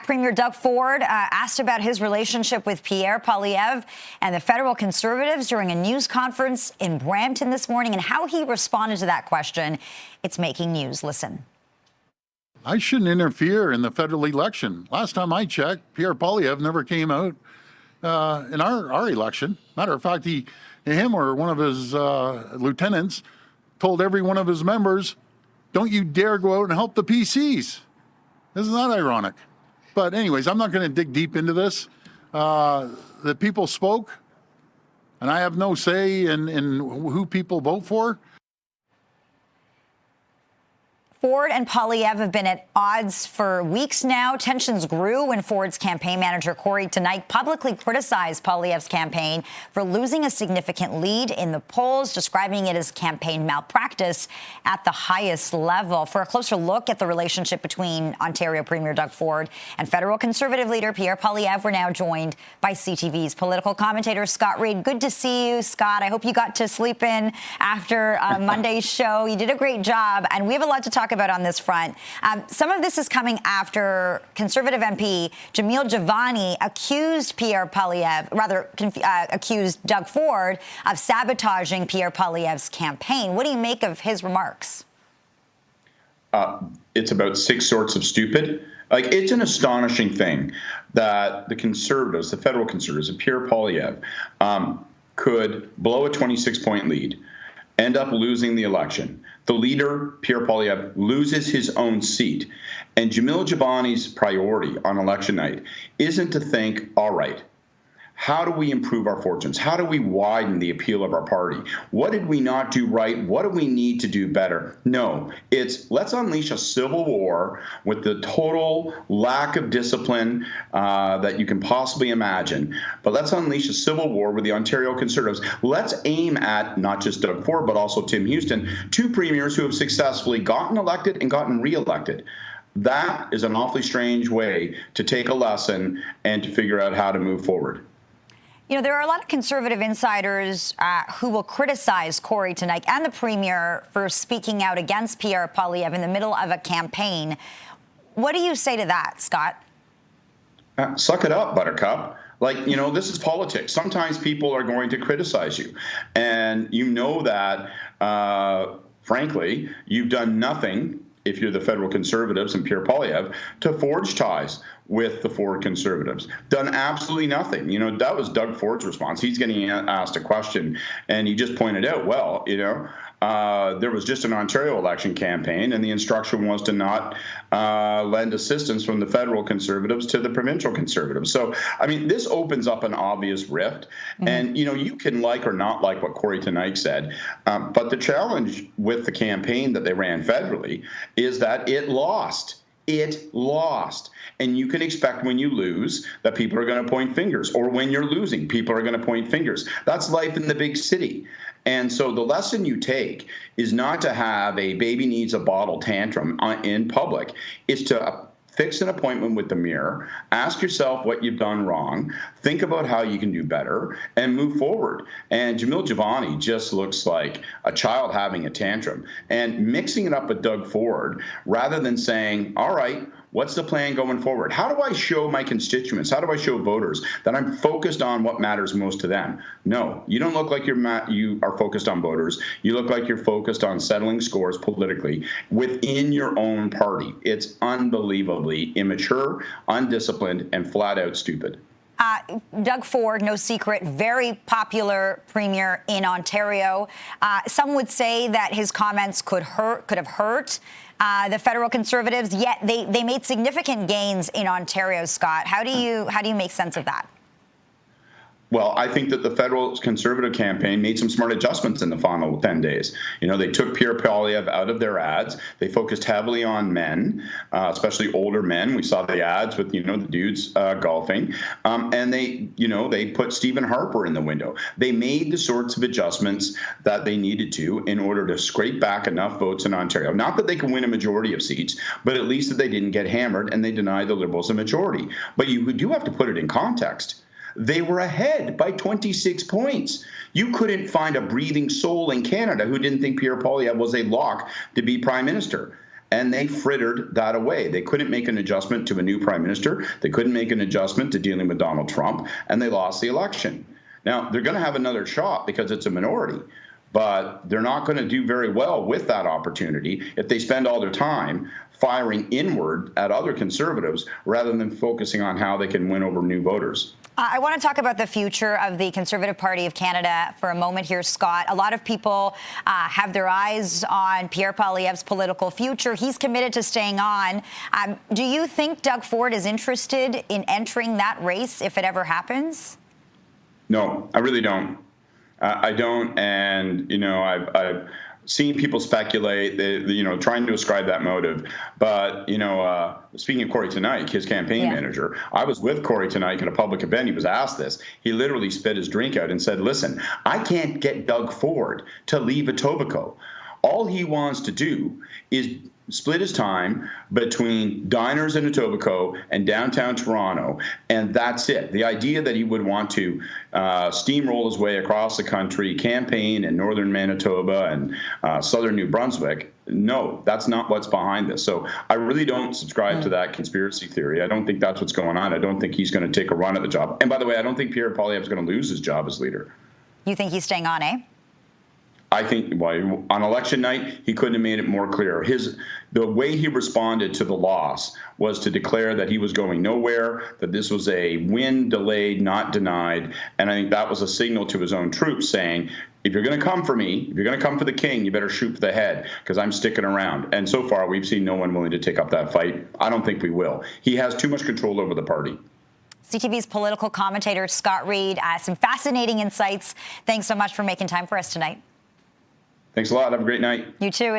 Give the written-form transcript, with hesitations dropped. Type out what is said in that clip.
back. Premier Doug Ford asked about his relationship with Pierre Poilievre and the federal Conservatives during a news conference in Brampton this morning, and how he responded to that question. It's making news. Listen. I shouldn't interfere in the federal election. Last time I checked, Pierre Poilievre never came out in our election. Matter of fact, him or one of his lieutenants told every one of his members, "Don't you dare go out and help the PCs." Isn't that ironic? But anyways, I'm not going to dig deep into this. The people spoke, and I have no say in who people vote for. Ford and Poilievre have been at odds for weeks now. Tensions grew when Ford's campaign manager, Reid, tonight publicly criticized Poilievre's campaign for losing a significant lead in the polls, describing it as campaign malpractice at the highest level. For a closer look at the relationship between Ontario Premier Doug Ford and federal Conservative leader Pierre Poilievre, we're now joined by CTV's political commentator, Scott Reid. Good to see you, Scott. I hope you got to sleep in after Monday's show. You did a great job, and we have a lot to talk about on this front. Some of this is coming after Conservative MP Jamil Javani accused accused Doug Ford of sabotaging Pierre Poilievre's campaign. What do you make of his remarks? It's about 6 sorts of stupid. It's an astonishing thing that the Conservatives, the federal Conservatives, and Pierre Poilievre could blow a 26-point lead, end up losing the election. The leader, Pierre Poilievre, loses his own seat. And Jamil Javani's priority on election night isn't to think, all right, how do we improve our fortunes? How do we widen the appeal of our party? What did we not do right? What do we need to do better? No, it's let's unleash a civil war with the total lack of discipline that you can possibly imagine. But let's unleash a civil war with the Ontario Conservatives. Let's aim at not just Doug Ford, but also Tim Houston, 2 premiers who have successfully gotten elected and gotten re-elected. That is an awfully strange way to take a lesson and to figure out how to move forward. You know, there are a lot of Conservative insiders who will criticize Reid tonight and the Premier for speaking out against Pierre Poilievre in the middle of a campaign. What do you say to that, Scott? Suck it up, Buttercup. This is politics. Sometimes people are going to criticize you. And you know that, frankly, you've done nothing, if you're the federal Conservatives and Pierre Poilievre, to forge ties with the Ford Conservatives. Done absolutely nothing. That was Doug Ford's response. He's getting asked a question, and he just pointed out, there was just an Ontario election campaign, and the instruction was to not lend assistance from the federal Conservatives to the provincial Conservatives. So, this opens up an obvious rift. Mm-hmm. And, you can like or not like what Reid tonight said, but the challenge with the campaign that they ran federally is that it lost. It lost. And you can expect when you lose that people are going to point fingers, or when you're losing, people are going to point fingers. That's life in the big city. And so the lesson you take is not to have a baby needs a bottle tantrum in public. It's to fix an appointment with the mirror, ask yourself what you've done wrong, think about how you can do better, and move forward. And Jamil Javani just looks like a child having a tantrum. And mixing it up with Doug Ford, rather than saying, all right, what's the plan going forward? How do I show my constituents, how do I show voters that I'm focused on what matters most to them? No, you don't look like you are focused on voters. You look like you're focused on settling scores politically within your own party. It's unbelievably immature, undisciplined, and flat out stupid. Doug Ford, no secret, very popular premier in Ontario. Some would say that his comments could have hurt the federal Conservatives, yet they made significant gains in Ontario, Scott. How do you make sense of that? Well, I think that the federal Conservative campaign made some smart adjustments in the final 10 days. They took Pierre Poilievre out of their ads. They focused heavily on men, especially older men. We saw the ads with, the dudes golfing. And they put Stephen Harper in the window. They made the sorts of adjustments that they needed to in order to scrape back enough votes in Ontario. Not that they can win a majority of seats, but at least that they didn't get hammered and they denied the Liberals a majority. But you do have to put it in context. They were ahead by 26 points. You couldn't find a breathing soul in Canada who didn't think Pierre Poilievre was a lock to be prime minister. and they frittered that away. They couldn't make an adjustment to a new prime minister. They couldn't make an adjustment to dealing with Donald Trump, and they lost the election. Now, they're going to have another shot because it's a minority, but they're not going to do very well with that opportunity if they spend all their time firing inward at other Conservatives rather than focusing on how they can win over new voters. I want to talk about the future of the Conservative Party of Canada for a moment here, Scott. A lot of people have their eyes on Pierre Poilievre's political future. He's committed to staying on. Do you think Doug Ford is interested in entering that race if it ever happens? No, I really don't. I don't. And, I've seen people speculate, trying to ascribe that motive. But, speaking of Corey Teneycke, his campaign manager, I was with Corey Teneycke at a public event. He was asked this. He literally spit his drink out and said, listen, I can't get Doug Ford to leave Etobicoke. All he wants to do is split his time between diners in Etobicoke and downtown Toronto, and that's it. The idea that he would want to steamroll his way across the country, campaign in northern Manitoba and southern New Brunswick, no, that's not what's behind this. So I really don't subscribe to that conspiracy theory. I don't think that's what's going on. I don't think he's going to take a run at the job. And by the way, I don't think Pierre Poilievre is going to lose his job as leader. You think he's staying on, eh? I think on election night, he couldn't have made it more clear. The way he responded to the loss was to declare that he was going nowhere, that this was a win delayed, not denied. And I think that was a signal to his own troops saying, if you're going to come for me, if you're going to come for the king, you better shoot for the head because I'm sticking around. And so far, we've seen no one willing to take up that fight. I don't think we will. He has too much control over the party. CTV's political commentator, Scott Reid, some fascinating insights. Thanks so much for making time for us tonight. Thanks a lot. Have a great night. You too.